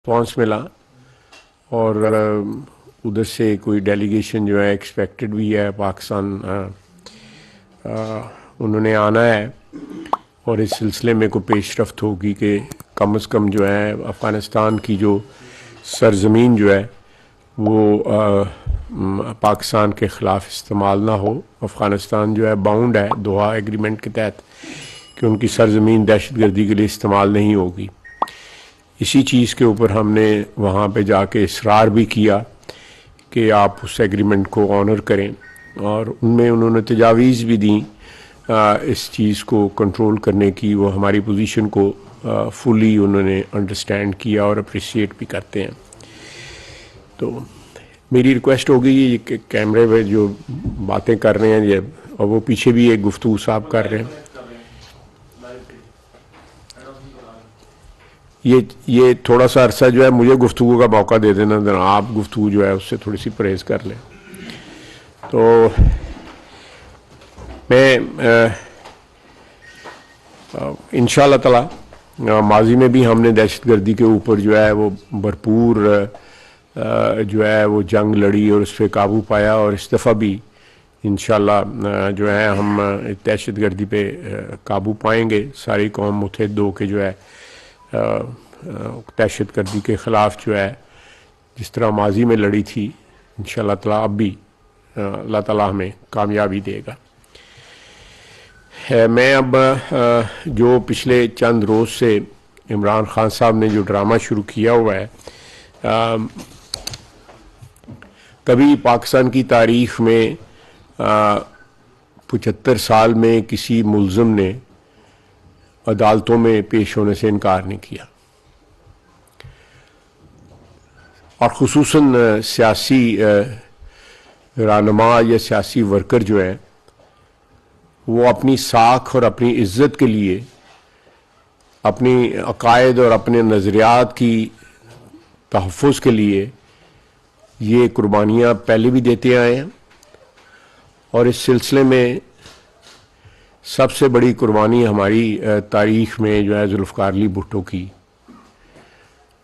Response मिला और उधर से कोई डेलीगेशन जो है एक्सपेक्टेड भी है पाकिस्तान उन्होंने आना है और इस सिलसिले में कोई पेशरफ्त होगी कि कम से कम जो है अफ़गानिस्तान की जो सरजमीन जो है वो पाकिस्तान के ख़िलाफ़ इस्तेमाल ना हो। अफ़गानिस्तान जो है बाउंड है दोहा एग्रीमेंट के तहत कि उनकी सरजमीन दहशतगर्दी के लिए इस्तेमाल नहीं होगी। इसी चीज़ के ऊपर हमने वहाँ पे जाके इसरार भी किया कि आप उस एग्रीमेंट को ऑनर करें और उनमें उन्होंने तजावीज़ भी दी इस चीज़ को कंट्रोल करने की। वो हमारी पोजीशन को फुली उन्होंने अंडरस्टैंड किया और अप्रिशिएट भी करते हैं। तो मेरी रिक्वेस्ट होगी ये कैमरे पे जो बातें कर रहे हैं ये और वो पीछे भी एक गुफ्तगू साहब कर रहे हैं, ये थोड़ा सा अरसा जो है मुझे गुफ्तगू का मौका दे देना, जरा आप गुफ्तगू जो है उससे थोड़ी सी परहेज़ कर लें। तो मैं इंशाअल्लाह ताला माजी में भी हमने दहशतगर्दी के ऊपर जो है वो भरपूर जो है वो जंग लड़ी और उस पर काबू पाया और इस दफ़ा भी इंशाअल्लाह जो है हम दहशतगर्दी पे काबू पाएंगे। सारी कौम मुत्तहिद हो के जो है दहशतगर्दी के ख़िलाफ़ जो है जिस तरह माजी में लड़ी थी इंशाअल्लाह ताला अब भी अल्लाह ताला हमें कामयाबी देगा। मैं अब जो पिछले चंद रोज़ से इमरान खान साहब ने जो ड्रामा शुरू किया हुआ है, कभी पाकिस्तान की तारीख़ में 75 साल में किसी मुल्ज़िम ने अदालतों में पेश होने से इनकार नहीं किया और ख़ुसूसन सियासी रहनुमा या सियासी वर्कर जो है वो अपनी साख और अपनी इज़्ज़त के लिए अपनी अकायद और अपने नज़रियात की तहफ़्फ़ुज़ के लिए ये कुर्बानियाँ पहले भी देते आए हैं और इस सिलसिले में सबसे बड़ी कुर्बानी हमारी तारीख़ में जो है जुल्फ़िकार अली भुट्टो की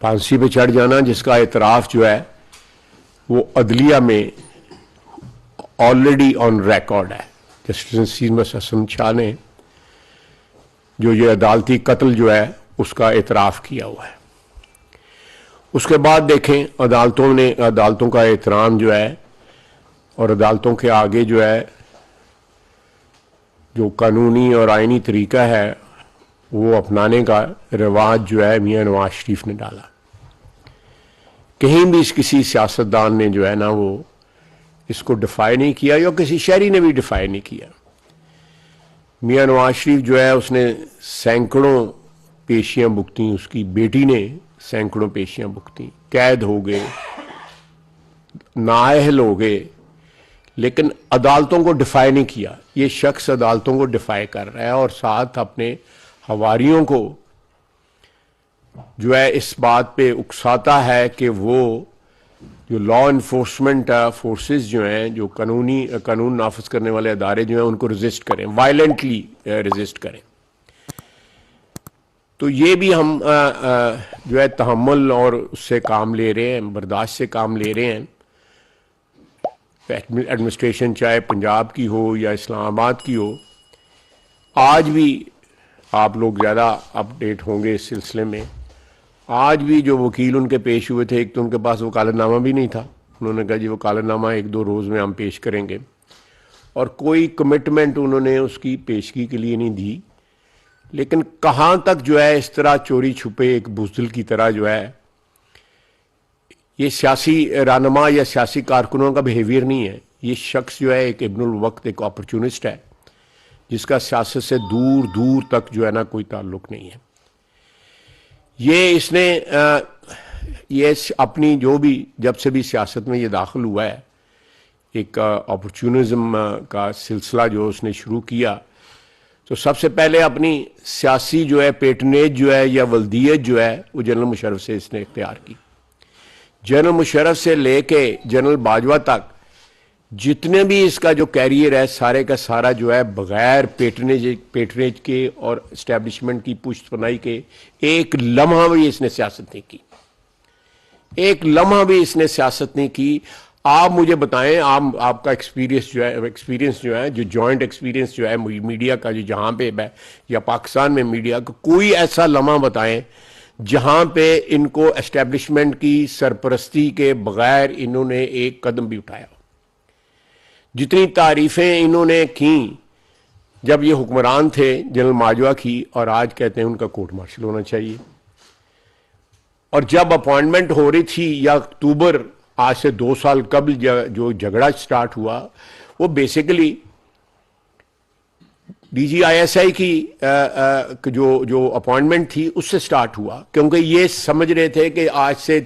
फांसी पे चढ़ जाना, जिसका एतराफ़ जो है वो अदलिया में ऑलरेडी ऑन रिकॉर्ड है। जस्टिस सीमस हसन शाह ने जो ये अदालती कत्ल जो है उसका एतराफ़ किया हुआ है। उसके बाद देखें अदालतों का एहतराम जो है और अदालतों के आगे जो है जो कानूनी और आइनी तरीका है वो अपनाने का रिवाज जो है मियां नवाज शरीफ ने डाला। कहीं भी किसी सियासतदान ने जो है ना वो इसको डिफाई नहीं किया या किसी शहरी ने भी डिफाई नहीं किया। मियां नवाज शरीफ जो है उसने सैकड़ों पेशियां भुगती, उसकी बेटी ने सैकड़ों पेशियां भुगती, कैद हो गए, नाअहल हो गए, लेकिन अदालतों को डिफाई नहीं किया। ये शख्स अदालतों को डिफाई कर रहा है और साथ अपने हवारियों को जो है इस बात पे उकसाता है कि वो जो लॉ इन्फोर्समेंट फोर्सेस जो हैं, जो कानून नाफिज करने वाले अदारे जो हैं उनको रेजिस्ट करें, वायलेंटली रेजिस्ट करें। तो ये भी हम जो है तहम्मुल और उससे काम ले रहे हैं, बर्दाश्त से काम ले रहे हैं। एडमिनिस्ट्रेशन चाहे पंजाब की हो या इस्लामाबाद की हो, आज भी आप लोग ज़्यादा अपडेट होंगे इस सिलसिले में। आज भी जो वकील उनके पेश हुए थे, एक तो उनके पास वकालतनामा भी नहीं था, उन्होंने कहा जी वकालतनामा 1-2 रोज़ में हम पेश करेंगे और कोई कमिटमेंट उन्होंने उसकी पेशगी के लिए नहीं दी। लेकिन कहाँ तक जो है इस तरह चोरी छुपे एक बुज़दिल की तरह जो है ये सियासी रहनुमा या सियासी कारकुनों का बिहेवियर नहीं है। ये शख्स जो है एक इब्नुल वक्त, एक अपॉर्चुनिस्ट है जिसका सियासत से दूर दूर तक जो है ना कोई ताल्लुक नहीं है। ये इसने ये अपनी जो भी जब से भी सियासत में ये दाखिल हुआ है एक अपॉर्चुनिज्म का सिलसिला जो उसने शुरू किया, तो सबसे पहले अपनी सियासी जो है पेटनेज जो है या वल्दियत जो है वो जनरल मुशर्रफ से इसने इख्तियार की। जनरल मुशर्रफ से लेके जनरल बाजवा तक जितने भी इसका जो कैरियर है सारे का सारा जो है बगैर पेटनेज के और इस्टेब्लिशमेंट की पुष्टपनाही के एक लम्हा भी इसने सियासत नहीं की। एक लम्हा भी इसने सियासत नहीं की। आप मुझे बताएं, आप आपका एक्सपीरियंस जो है जो जॉइंट एक्सपीरियंस जो है मीडिया का, जो जहां पे या पाकिस्तान में मीडिया का, कोई ऐसा लम्हा बताएं जहां पे इनको एस्टेब्लिशमेंट की सरपरस्ती के बगैर इन्होंने एक कदम भी उठाया। जितनी तारीफें इन्होंने की जब ये हुक्मरान थे जनरल माजवा की, और आज कहते हैं उनका कोर्ट मार्शल होना चाहिए। और जब अपॉइंटमेंट हो रही थी, या अक्टूबर आज से 2 साल कबल जो झगड़ा स्टार्ट हुआ, वो बेसिकली DGISI की जो अपॉइंटमेंट थी उससे स्टार्ट हुआ, क्योंकि ये समझ रहे थे कि आज से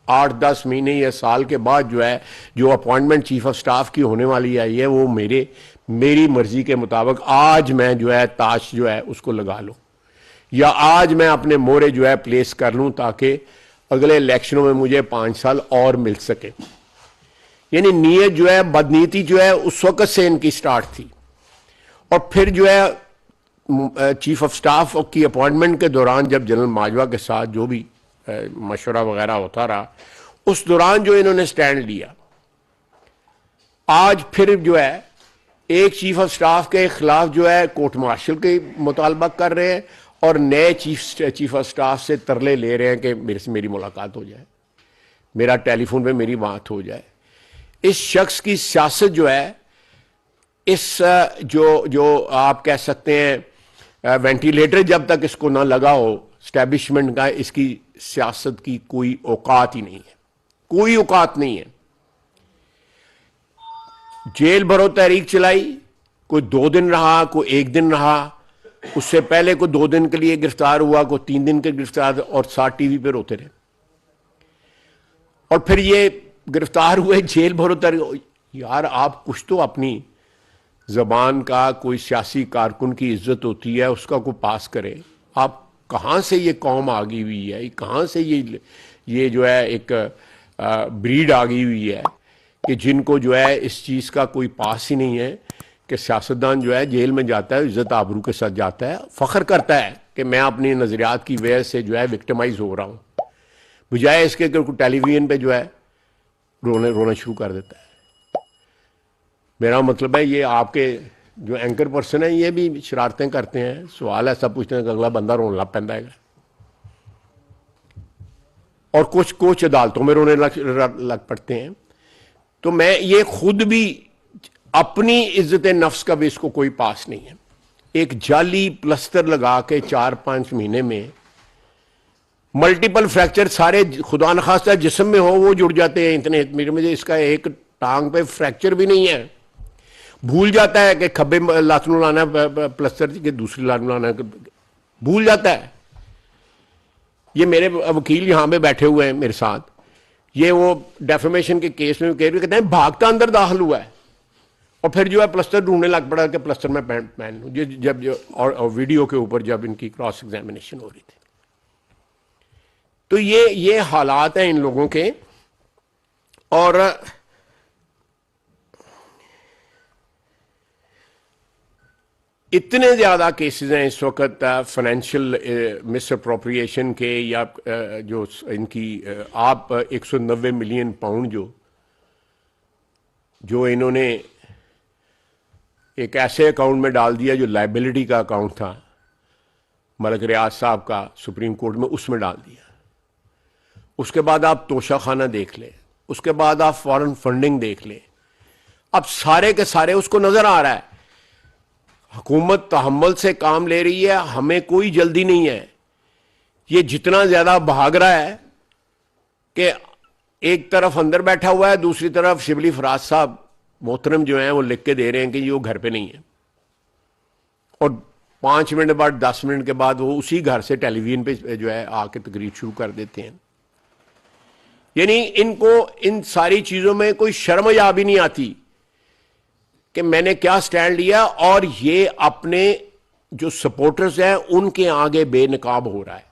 8-10 महीने या साल के बाद जो है जो अपॉइंटमेंट चीफ ऑफ स्टाफ की होने वाली है वो मेरी मर्जी के मुताबिक आज मैं जो है ताश जो है उसको लगा लूं, या आज मैं अपने मोहरे जो है प्लेस कर लूं, ताकि अगले इलेक्शनों में मुझे 5 साल और मिल सके। यानी नीयत जो है, बदनीति जो है उस वक्त से इनकी स्टार्ट थी। और फिर जो है चीफ ऑफ स्टाफ की अपॉइंटमेंट के दौरान जब जनरल माजवा के साथ जो भी मशवरा वगैरह होता रहा, उस दौरान जो इन्होंने स्टैंड लिया, आज फिर जो है एक चीफ ऑफ स्टाफ के खिलाफ जो है कोर्ट मार्शल के मुतालबा कर रहे हैं, और नए चीफ ऑफ स्टाफ से तरले ले रहे हैं कि मेरे से मेरी मुलाकात हो जाए, मेरा टेलीफोन पे मेरी बात हो जाए। इस शख्स की सियासत जो है, इस जो आप कह सकते हैं वेंटिलेटर जब तक इसको ना लगा हो एस्टैब्लिशमेंट का, इसकी सियासत की कोई औकात ही नहीं है, कोई औकात नहीं है। जेल भरो तहरीक चलाई, कोई 2 दिन रहा, कोई 1 दिन रहा, उससे पहले कोई 2 दिन के लिए गिरफ्तार हुआ, कोई 3 दिन के गिरफ्तार, और साथ टीवी पे रोते रहे। और फिर ये गिरफ्तार हुए, जेल भरो तहरीक। यार आप कुछ तो अपनी जबान का, कोई सियासी कारकुन की इज्जत होती है उसका कोई पास करे। आप कहां से ये कौम आ गई हुई है, कहां से ये जो है एक ब्रीड आ गई हुई है कि जिनको जो है इस चीज का कोई पास ही नहीं है, कि सियासतदान जो है जेल में जाता है इज्जत आबरू के साथ जाता है, फख्र करता है कि मैं अपनी नजरियात की वजह से जो है विक्टिमाइज हो रहा हूं, बजाय इसके कि टेलीविजन पे जो है रोना शुरू कर देता है। मेरा मतलब है ये आपके जो एंकर पर्सन है ये भी शरारतें करते हैं, सवाल ऐसा पूछते हैं कि अगला बंदा रोने लग पैंदा है, और कुछ अदालतों में रोने लग पड़ते हैं। तो मैं ये खुद भी अपनी इज्जत नफ्स का भी इसको कोई पास नहीं है। एक जाली प्लस्तर लगा के 4-5 महीने में मल्टीपल फ्रैक्चर सारे खुदा न खास्ता जिस्म में हो वो जुड़ जाते हैं इतने। मेरे मुझे इसका एक टांग पे फ्रैक्चर भी नहीं है, भूल जाता है कि खब्बे लात नूं लाना प्लस्तर के दूसरी लात नूं लाना, भूल जाता है। ये मेरे वकील यहां पे बैठे हुए हैं मेरे साथ, ये वो डेफेमेशन के केस में कहते हैं भागता अंदर दाखिल हुआ है, और फिर जो है प्लस्तर ढूंढने लग पड़ा कि प्लस्तर में पहन लूं। जब और वीडियो के ऊपर जब इनकी क्रॉस एग्जामिनेशन हो रही थी, तो ये हालात हैं इन लोगों के। और इतने ज्यादा केसेस हैं इस वक्त फाइनेंशियल मिस अप्रोप्रिएशन के, या जो इनकी आप 190 मिलियन पाउंड जो इन्होंने एक ऐसे अकाउंट में डाल दिया जो लाइबिलिटी का अकाउंट था मलिक रियाज साहब का, सुप्रीम कोर्ट में उसमें डाल दिया। उसके बाद आप तोशाखाना देख ले, उसके बाद आप फॉरेन फंडिंग देख ले, अब सारे के सारे उसको नजर आ रहा है। हुकूमत तहम्मुल से काम ले रही है, हमें कोई जल्दी नहीं है। ये जितना ज्यादा भाग रहा है कि एक तरफ अंदर बैठा हुआ है, दूसरी तरफ शिबली फराज साहब मोहतरम जो हैं वो लिख के दे रहे हैं कि ये वो घर पे नहीं है, और 5 मिनट बाद 10 मिनट के बाद वो उसी घर से टेलीविजन पे जो है आके तकरीर शुरू कर देते हैं। यानी इनको इन सारी चीजों में कोई शर्म या भी नहीं आती कि मैंने क्या स्टैंड लिया, और ये अपने जो सपोर्टर्स हैं उनके आगे बेनकाब हो रहा है।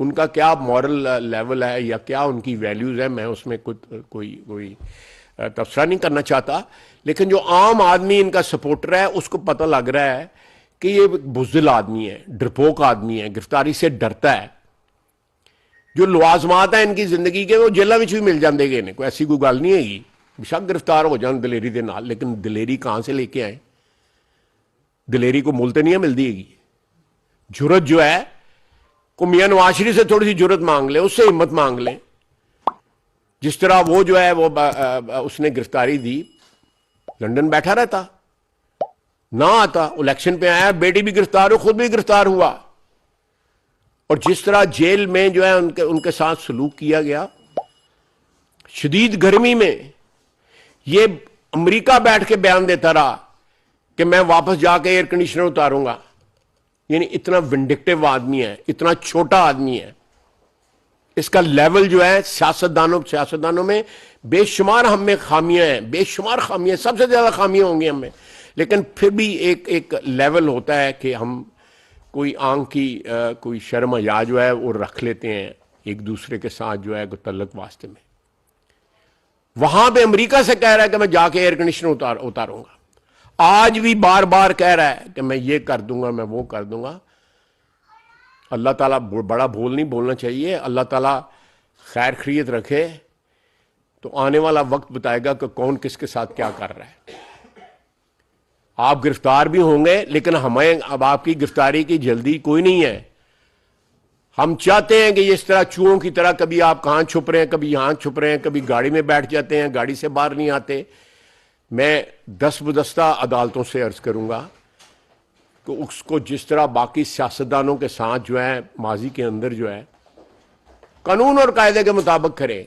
उनका क्या मॉरल लेवल है या क्या उनकी वैल्यूज है, मैं उसमें कोई तबसरा नहीं करना चाहता, लेकिन जो आम आदमी इनका सपोर्टर है उसको पता लग रहा है कि ये बुज़दिल आदमी है, डरपोक आदमी है, गिरफ्तारी से डरता है। जो लवाजमात है इनकी जिंदगी के वो जेलों में भी मिल जाते गए ने, कोई ऐसी कोई गल नहीं हैगी। बेशक गिरफ्तार हो जाए दलेरी के नाल, लेकिन दलेरी कहां से लेके आए? दलेरी को मुल तो नहीं मिलती हैगी। जुरत जो है को मियां नवाज शरीफ से थोड़ी सी जुरत मांग ले, उससे हिम्मत मांग ले। जिस तरह वो जो है वो उसने गिरफ्तारी दी, लंदन बैठा रहता ना आता, इलेक्शन पे आया, बेटी भी गिरफ्तार हो, खुद भी गिरफ्तार हुआ। और जिस तरह जेल में जो है उनके साथ सलूक किया गया, शदीद गर्मी में ये अमेरिका बैठ के बयान देता रहा कि मैं वापस जाके एयर कंडीशनर उतारूंगा। यानी इतना विंडिक्टिव आदमी है, इतना छोटा आदमी है। इसका लेवल जो है सियासतदानों में बेशुमार हम में खामियां हैं, बेशुमार खामियां, सबसे ज्यादा खामियां होंगी हमें, लेकिन फिर भी एक लेवल होता है कि हम कोई आंख की कोई शर्म या जो है वो रख लेते हैं एक दूसरे के साथ जो है तल्लक वास्ते में। वहां पे अमेरिका से कह रहा है कि मैं जाके एयर कंडीशनर उतारूंगा। आज भी बार बार कह रहा है कि मैं ये कर दूंगा, मैं वो कर दूंगा। अल्लाह ताला बड़ा बोल नहीं बोलना चाहिए। अल्लाह ताला खैर खैरियत रखे तो आने वाला वक्त बताएगा कि कौन किसके साथ क्या कर रहा है। आप गिरफ्तार भी होंगे, लेकिन हमें अब आपकी गिरफ्तारी की जल्दी कोई नहीं है। हम चाहते हैं कि इस तरह चूहों की तरह कभी आप कहां छुप रहे हैं, कभी यहां छुप रहे हैं, कभी गाड़ी में बैठ जाते हैं, गाड़ी से बाहर नहीं आते। मैं दस्तबदस्ता अदालतों से अर्ज करूंगा कि उसको जिस तरह बाकी सियासतदानों के साथ जो है माजी के अंदर जो है कानून और कायदे के मुताबिक करे।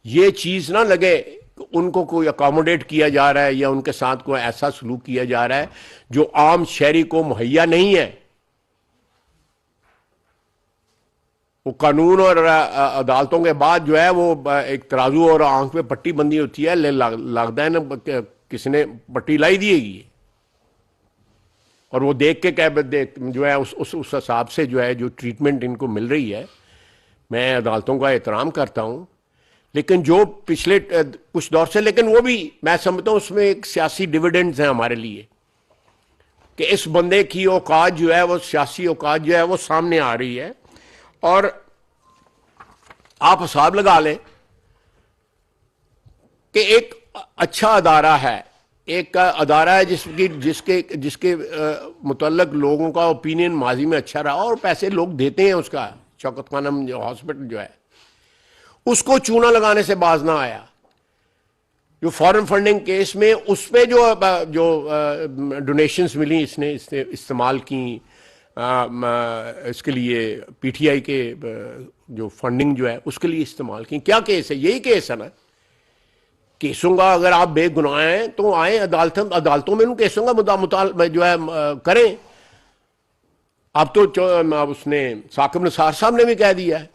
ये चीज ना लगे कि उनको कोई अकोमोडेट किया जा रहा है या उनके साथ कोई ऐसा सलूक किया जा रहा है जो आम शहरी को मुहैया नहीं है। वो कानून और अदालतों के बाद जो है वो एक तराजू और आंख पे पट्टी बंदी होती है, लगता है ना किसी ने पट्टी लाई दिएगी और वो देख के जो है उस हिसाब से जो है जो ट्रीटमेंट इनको मिल रही है। मैं अदालतों का एहतराम करता हूं, लेकिन जो पिछले कुछ दौर से, लेकिन वो भी मैं समझता हूं उसमें एक सियासी डिविडेंड्स हैं हमारे लिए कि इस बंदे की औकात जो है वो सियासी औकात जो है वो सामने आ रही है। और आप हिसाब लगा लें कि एक अच्छा अदारा है, एक अदारा है जिसके मुतल्लक लोगों का ओपिनियन माजी में अच्छा रहा और पैसे लोग देते हैं उसका। शौकत खानम जो हॉस्पिटल जो है उसको चूना लगाने से बाज ना आया। जो फॉरेन फंडिंग केस में उस पे जो डोनेशंस मिली इसने इस्तेमाल की इसके लिए पीटीआई के जो फंडिंग जो है उसके लिए इस्तेमाल की। क्या केस है? यही केस है ना। केसों का अगर आप बेगुनाह हैं तो आए अदालतों में उन केसों का जो है करें। अब तो उसने साकिब निसार साहब ने भी कह दिया है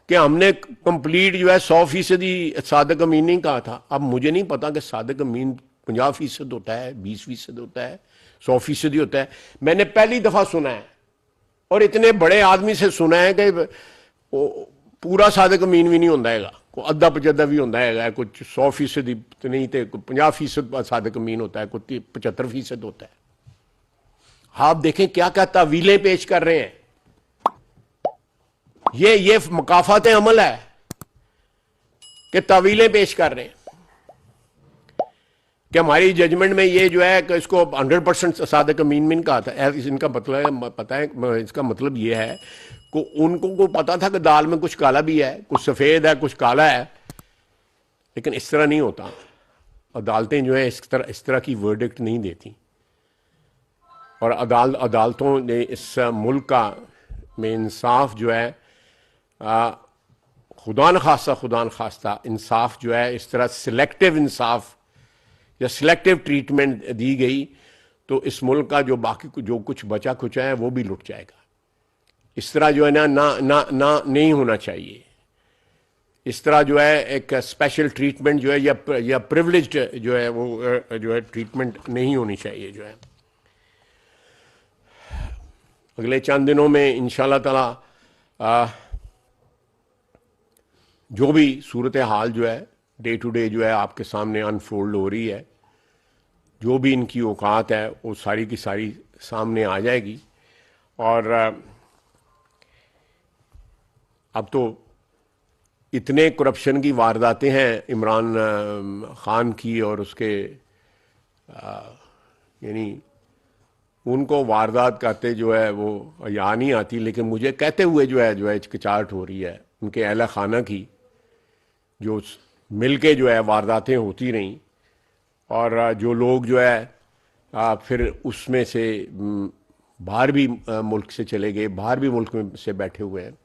कि हमने कंप्लीट जो है 100% सादिक अमीन नहीं कहा था। अब मुझे नहीं पता कि सादिक अमीन 50% होता है, 20% होता है, 100% होता है। मैंने पहली दफा सुना है और इतने बड़े आदमी से सुना है कि पूरा सादिक अमीन भी नहीं होता है, कोई अद्धा पचद्धा भी होता है, कुछ 100% नहीं तो 50% सादिक अमीन होता है, कोई 75% होता है। आप देखें क्या क्या तावीलें पेश कर रहे हैं। ये मकाफात अमल है कि तावीलें पेश कर रहे हैं कि हमारी जजमेंट में ये जो है कि इसको 100% सादिक अमीन में कहा था। इनका मतलब पता है, इसका मतलब ये है कि उनको को पता था कि दाल में कुछ काला भी है, कुछ सफेद है, कुछ काला है, लेकिन इस तरह नहीं होता। अदालतें जो है इस तरह की वर्डिक्ट नहीं देती। और अदालतों ने इस मुल्क का में इंसाफ जो है खुदा न खास्ता इंसाफ जो है इस तरह सिलेक्टिव इंसाफ या सिलेक्टिव ट्रीटमेंट दी गई तो इस मुल्क का जो बाकी जो कुछ बचा खुचा है वो भी लुट जाएगा। इस तरह जो है ना नहीं होना चाहिए। इस तरह जो है एक स्पेशल ट्रीटमेंट जो है या प्रिविलेज्ड जो है वो जो है ट्रीटमेंट नहीं होनी चाहिए। जो है अगले चंद दिनों में इंशाल्लाह ताला जो भी सूरत हाल जो है डे टू डे जो है आपके सामने अनफोल्ड हो रही है, जो भी इनकी औकात है वो सारी की सारी सामने आ जाएगी। और अब तो इतने करप्शन की वारदातें हैं इमरान खान की और उसके यानी उनको वारदात कहते जो है वो याद नहीं आती, लेकिन मुझे कहते हुए जो है हिचकिचाहट हो रही है उनके अहला खाना की, जो मिल के जो है वारदातें होती रहीं और जो लोग जो है फिर उसमें से बाहर भी मुल्क से चले गए, बाहर भी मुल्क में से बैठे हुए हैं।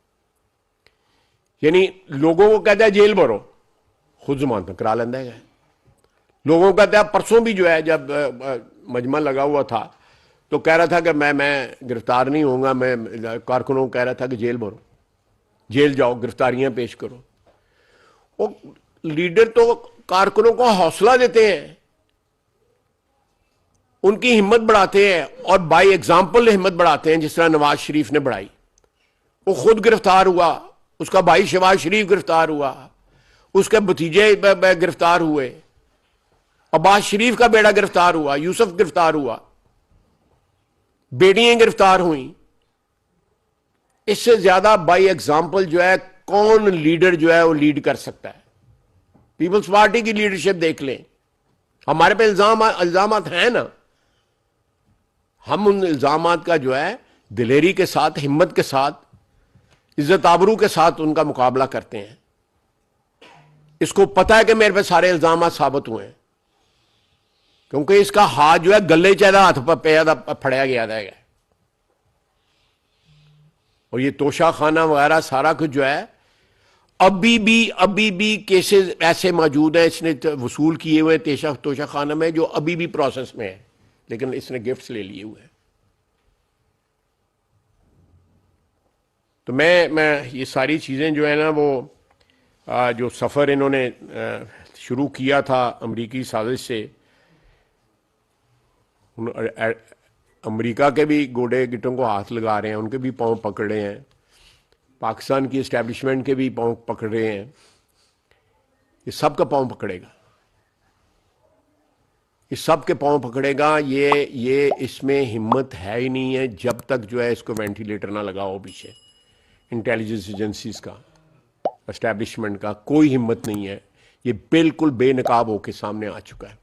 यानी लोगों को कहता है जेल भरो, खुद जमानत करा लेंदा है। लोगों को कहता है, परसों भी जो है जब मजमा लगा हुआ था तो कह रहा था कि मैं गिरफ्तार नहीं होऊंगा, मैं कारकुनों को कह रहा था कि जेल भरो, जेल जाओ, गिरफ्तारियां पेश करो। वो लीडर तो कारकुनों को हौसला देते हैं, उनकी हिम्मत बढ़ाते हैं और बाय एग्जाम्पल हिम्मत बढ़ाते हैं, जिस तरह नवाज शरीफ ने बढ़ाई। वो खुद गिरफ्तार हुआ, उसका भाई शहबाज शरीफ गिरफ्तार हुआ, उसके भतीजे गिरफ्तार हुए, अब्बास शरीफ का बेटा गिरफ्तार हुआ, यूसुफ गिरफ्तार हुआ, बेटियां गिरफ्तार हुई। इससे ज्यादा बाय एग्जाम्पल जो है कौन लीडर जो है वो लीड कर सकता है। पीपल्स पार्टी की लीडरशिप देख लें, हमारे पे इल्जामात हैं ना, हम उन इल्जामात का जो है दिलेरी के साथ, हिम्मत के साथ, इज्जत आबरू के साथ उनका मुकाबला करते हैं। इसको पता है कि मेरे पे सारे इल्जामात साबित हुए हैं, क्योंकि इसका हाथ जो है गले चाहे हाथ पर फड़या गया था। और ये तोशा खाना वगैरह सारा कुछ जो है अभी भी केसेस ऐसे मौजूद हैं, इसने वसूल किए हुए तोशा खाना में, जो अभी भी प्रोसेस में है, लेकिन इसने गिफ्ट्स ले लिए हुए हैं। तो मैं ये सारी चीज़ें जो है ना वो जो सफ़र इन्होंने शुरू किया था अमरीकी साजिश से, अमेरिका के भी गोडे गिटों को हाथ लगा रहे हैं, उनके भी पांव पकड़ रहे हैं, पाकिस्तान की इस्टेब्लिशमेंट के भी पांव पकड़ रहे हैं। ये सब का पांव पकड़ेगा, इस सब के पांव पकड़ेगा। ये इसमें हिम्मत है ही नहीं है जब तक जो है इसको वेंटिलेटर ना लगाओ पीछे। इंटेलिजेंस एजेंसीज का, एस्टेब्लिशमेंट का कोई हिम्मत नहीं है। ये बिल्कुल बेनकाब होकर सामने आ चुका है।